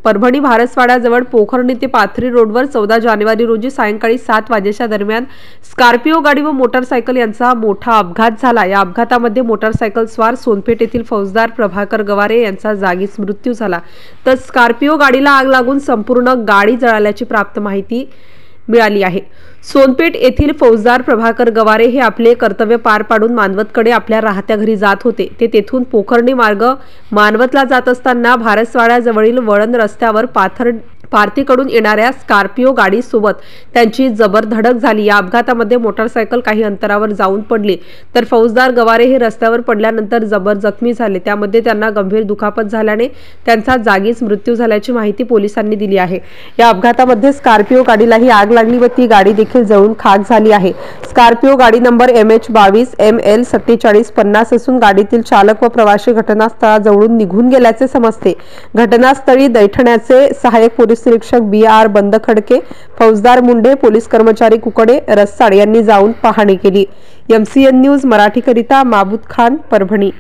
परभणी भारसवाड्याजवळ पोखर्णी ते पाथरी रोडवर 14 जानेवारी रोजी सायंकाळी 7 वाजेच्या दरम्यान स्कॉर्पिओ गाडी व मोटारसायकल यांचा मोठा अपघात झाला। या अपघातामध्ये मोटारसायकल स्वार सोनपेठ येथील फौजदार प्रभाकर गवारे यांचा जागीच मृत्यू झाला। तर स्कॉर्पिओ गाडीला आग लागून संपूर्ण गाडी जळाल्याची प्राप्त माहिती मिळाली आहे। सोनपेठ येथील फौजदार प्रभाकर गवारे हे आपले कर्तव्य पार पाडून मानवतकडे आपल्या राहत्या घरी जात होते। ते तेथून पोखर्णी मार्ग मानवतला जात असताना भारसवाड्याजवळील वळण रस्त्यावर पारतीकडून येणाऱ्या स्कॉर्पिओ गाडीसोबत त्यांची जबर धडक झाली। या अपघातामध्ये मोटारसायकल काही अंतरावर जाऊन पडली, तर फौजदार गवारे हे रस्त्यावर पडल्यानंतर जबर जखमी झाले। त्यामध्ये त्यांना गंभीर दुखापत झाल्याने त्यांचा जागीच मृत्यू झाल्याची माहिती पोलिसांनी दिली आहे। या अपघातामध्ये स्कॉर्पिओ गाडीलाही आग लागली व ती गाडी देखील जळून खाक झाली आहे। स्कॉर्पिओ गाडी नंबर MH22ML 4750 असून गाडीतील चालक व प्रवासी घटनास्थळाजवळून निघून गेल्याचे समजते। घटनास्थळी दैठण्याचे सहाय्यक पोलीस निरीक्षक BR बंदखडके, फौजदार मुंडे, पोलीस कर्मचारी कुकडे, रस्साड यांनी जाऊन पाहणी केली। MCN न्यूज मराठीकरिता माबूद खान, परभणी।